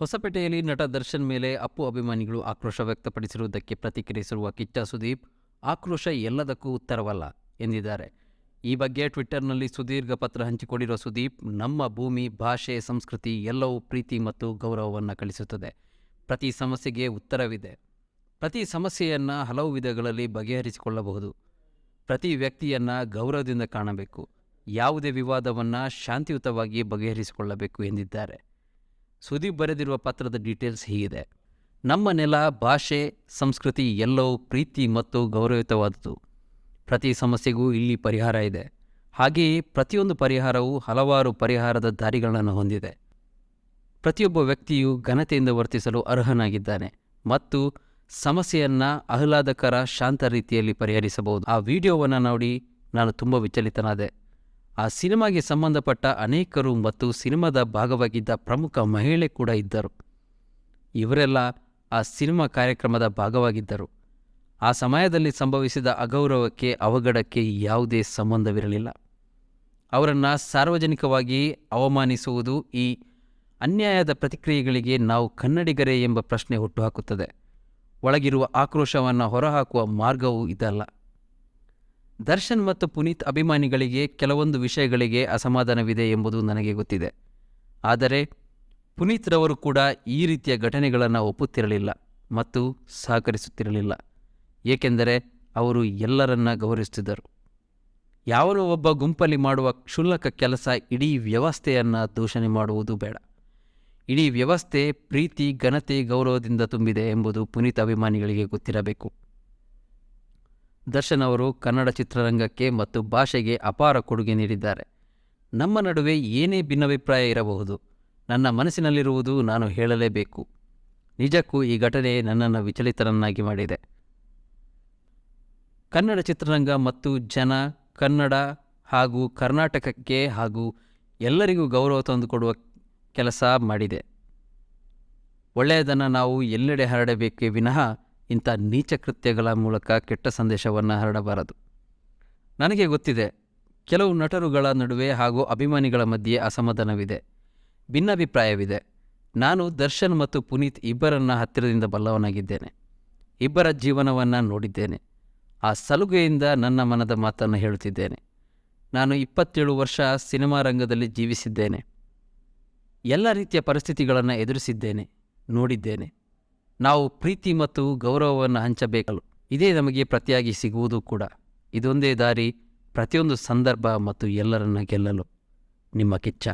ಹೊಸಪೇಟೆಯಲ್ಲಿ ನಟ ದರ್ಶನ್ ಮೇಲೆ ಅಪ್ಪು ಅಭಿಮಾನಿಗಳು ಆಕ್ರೋಶ ವ್ಯಕ್ತಪಡಿಸಿರುವುದಕ್ಕೆ ಪ್ರತಿಕ್ರಿಯಿಸಿರುವ ಕಿಚ್ಚ ಸುದೀಪ್, ಆಕ್ರೋಶ ಎಲ್ಲದಕ್ಕೂ ಉತ್ತರವಲ್ಲ ಎಂದಿದ್ದಾರೆ. ಈ ಬಗ್ಗೆ ಟ್ವಿಟ್ಟರ್ನಲ್ಲಿ ಸುದೀರ್ಘ ಪತ್ರ ಹಂಚಿಕೊಂಡಿರುವ ಸುದೀಪ್, ನಮ್ಮ ಭೂಮಿ, ಭಾಷೆ, ಸಂಸ್ಕೃತಿ ಎಲ್ಲವೂ ಪ್ರೀತಿ ಮತ್ತು ಗೌರವವನ್ನು ಕಲಿಸುತ್ತದೆ. ಪ್ರತಿ ಸಮಸ್ಯೆಗೆ ಉತ್ತರವಿದೆ. ಪ್ರತಿ ಸಮಸ್ಯೆಯನ್ನು ಹಲವು ವಿಧಗಳಲ್ಲಿ ಬಗೆಹರಿಸಿಕೊಳ್ಳಬಹುದು. ಪ್ರತಿ ವ್ಯಕ್ತಿಯನ್ನು ಗೌರವದಿಂದ ಕಾಣಬೇಕು. ಯಾವುದೇ ವಿವಾದವನ್ನು ಶಾಂತಿಯುತವಾಗಿ ಬಗೆಹರಿಸಿಕೊಳ್ಳಬೇಕು ಎಂದಿದ್ದಾರೆ. ಸುದೀಪ್ ಬರೆದಿರುವ ಪತ್ರದ ಡೀಟೇಲ್ಸ್ ಹೀಗಿದೆ. ನಮ್ಮ ನೆಲ, ಭಾಷೆ, ಸಂಸ್ಕೃತಿ ಎಲ್ಲವೂ ಪ್ರೀತಿ ಮತ್ತು ಗೌರವಯುತವಾದುದು. ಪ್ರತಿ ಸಮಸ್ಯೆಗೂ ಇಲ್ಲಿ ಪರಿಹಾರ ಇದೆ. ಹಾಗೆಯೇ ಪ್ರತಿಯೊಂದು ಪರಿಹಾರವೂ ಹಲವಾರು ಪರಿಹಾರದ ದಾರಿಗಳನ್ನು ಹೊಂದಿದೆ. ಪ್ರತಿಯೊಬ್ಬ ವ್ಯಕ್ತಿಯು ಘನತೆಯಿಂದ ವರ್ತಿಸಲು ಅರ್ಹನಾಗಿದ್ದಾನೆ ಮತ್ತು ಸಮಸ್ಯೆಯನ್ನು ಆಹ್ಲಾದಕರ, ಶಾಂತ ರೀತಿಯಲ್ಲಿ ಪರಿಹರಿಸಬಹುದು. ಆ ವಿಡಿಯೋವನ್ನು ನೋಡಿ ನಾನು ತುಂಬ ವಿಚಲಿತನಾದೆ. ಆ ಸಿನಿಮಾಗೆ ಸಂಬಂಧಪಟ್ಟ ಅನೇಕರು ಮತ್ತು ಸಿನಿಮಾದ ಭಾಗವಾಗಿದ್ದ ಪ್ರಮುಖ ಮಹಿಳೆ ಕೂಡ ಇದ್ದರು. ಇವರೆಲ್ಲ ಆ ಸಿನಿಮಾ ಕಾರ್ಯಕ್ರಮದ ಭಾಗವಾಗಿದ್ದರು. ಆ ಸಮಯದಲ್ಲಿ ಸಂಭವಿಸಿದ ಅಗೌರವಕ್ಕೆ, ಅವಘಡಕ್ಕೆ ಯಾವುದೇ ಸಂಬಂಧವಿರಲಿಲ್ಲ. ಅವರನ್ನು ಸಾರ್ವಜನಿಕವಾಗಿ ಅವಮಾನಿಸುವುದು, ಈ ಅನ್ಯಾಯದ ಪ್ರತಿಕ್ರಿಯೆಗಳಿಗೆ ನಾವು ಕನ್ನಡಿಗರೇ ಎಂಬ ಪ್ರಶ್ನೆ ಹುಟ್ಟುಹಾಕುತ್ತದೆ. ಒಳಗಿರುವ ಆಕ್ರೋಶವನ್ನು ಹೊರಹಾಕುವ ಮಾರ್ಗವೂ ಇದಲ್ಲ. ದರ್ಶನ್ ಮತ್ತು ಪುನೀತ್ ಅಭಿಮಾನಿಗಳಿಗೆ ಕೆಲವೊಂದು ವಿಷಯಗಳಿಗೆ ಅಸಮಾಧಾನವಿದೆ ಎಂಬುದು ನನಗೆ ಗೊತ್ತಿದೆ. ಆದರೆ ಪುನೀತ್ರವರು ಕೂಡ ಈ ರೀತಿಯ ಘಟನೆಗಳನ್ನು ಒಪ್ಪುತ್ತಿರಲಿಲ್ಲ ಮತ್ತು ಸಹಕರಿಸುತ್ತಿರಲಿಲ್ಲ. ಏಕೆಂದರೆ ಅವರು ಎಲ್ಲರನ್ನ ಗೌರವಿಸುತ್ತಿದ್ದರು. ಯಾವನೋ ಒಬ್ಬ ಗುಂಪಲ್ಲಿ ಮಾಡುವ ಕ್ಷುಲ್ಲಕ ಕೆಲಸ ಇಡೀ ವ್ಯವಸ್ಥೆಯನ್ನು ದೂಷಣೆ ಮಾಡುವುದು ಬೇಡ. ಇಡೀ ವ್ಯವಸ್ಥೆ ಪ್ರೀತಿ, ಘನತೆ, ಗೌರವದಿಂದ ತುಂಬಿದೆ ಎಂಬುದು ಪುನೀತ್ ಅಭಿಮಾನಿಗಳಿಗೆ ಗೊತ್ತಿರಬೇಕು. ದರ್ಶನ್ ಅವರು ಕನ್ನಡ ಚಿತ್ರರಂಗಕ್ಕೆ ಮತ್ತು ಭಾಷೆಗೆ ಅಪಾರ ಕೊಡುಗೆ ನೀಡಿದ್ದಾರೆ. ನಮ್ಮ ನಡುವೆ ಏನೇ ಭಿನ್ನಾಭಿಪ್ರಾಯ ಇರಬಹುದು, ನನ್ನ ಮನಸ್ಸಿನಲ್ಲಿರುವುದು ನಾನು ಹೇಳಲೇಬೇಕು. ನಿಜಕ್ಕೂ ಈ ಘಟನೆ ನನ್ನನ್ನು ವಿಚಲಿತನನ್ನಾಗಿ ಮಾಡಿದೆ. ಕನ್ನಡ ಚಿತ್ರರಂಗ ಮತ್ತು ಜನ ಕನ್ನಡ ಹಾಗೂ ಕರ್ನಾಟಕಕ್ಕೆ ಹಾಗೂ ಎಲ್ಲರಿಗೂ ಗೌರವ ತಂದುಕೊಡುವ ಕೆಲಸ ಮಾಡಿದೆ. ಒಳ್ಳೆಯದನ್ನು ನಾವು ಎಲ್ಲೆಡೆ ಹರಡಬೇಕೇ ವಿನಃ ಇಂಥ ನೀಚ ಕೃತ್ಯಗಳ ಮೂಲಕ ಕೆಟ್ಟ ಸಂದೇಶವನ್ನು ಹರಡಬಾರದು. ನನಗೆ ಗೊತ್ತಿದೆ, ಕೆಲವು ನಟರುಗಳ ನಡುವೆ ಹಾಗೂ ಅಭಿಮಾನಿಗಳ ಮಧ್ಯೆ ಅಸಮಾಧಾನವಿದೆ, ಭಿನ್ನಾಭಿಪ್ರಾಯವಿದೆ. ನಾನು ದರ್ಶನ್ ಮತ್ತು ಪುನೀತ್ ಇಬ್ಬರನ್ನ ಹತ್ತಿರದಿಂದ ಬಲ್ಲವನಾಗಿದ್ದೇನೆ. ಇಬ್ಬರ ಜೀವನವನ್ನು ನೋಡಿದ್ದೇನೆ. ಆ ಸಲುಗೆಯಿಂದ ನನ್ನ ಮನದ ಮಾತನ್ನು ಹೇಳುತ್ತಿದ್ದೇನೆ. ನಾನು 27 ವರ್ಷ ಸಿನಿಮಾ ರಂಗದಲ್ಲಿ ಜೀವಿಸಿದ್ದೇನೆ. ಎಲ್ಲ ರೀತಿಯ ಪರಿಸ್ಥಿತಿಗಳನ್ನು ಎದುರಿಸಿದ್ದೇನೆ, ನೋಡಿದ್ದೇನೆ. ನಾವು ಪ್ರೀತಿ ಮತ್ತು ಗೌರವವನ್ನು ಹಂಚಬೇಕಲ್ಲ. ಇದೇ ನಮಗೆ ಪ್ರತಿಯಾಗಿ ಸಿಗುವುದು ಕೂಡ. ಇದೊಂದೇ ದಾರಿ ಪ್ರತಿಯೊಂದು ಸಂದರ್ಭ ಮತ್ತು ಎಲ್ಲರನ್ನ ಗೆಲ್ಲಲು. ನಿಮ್ಮ ಕಿಚ್ಚ.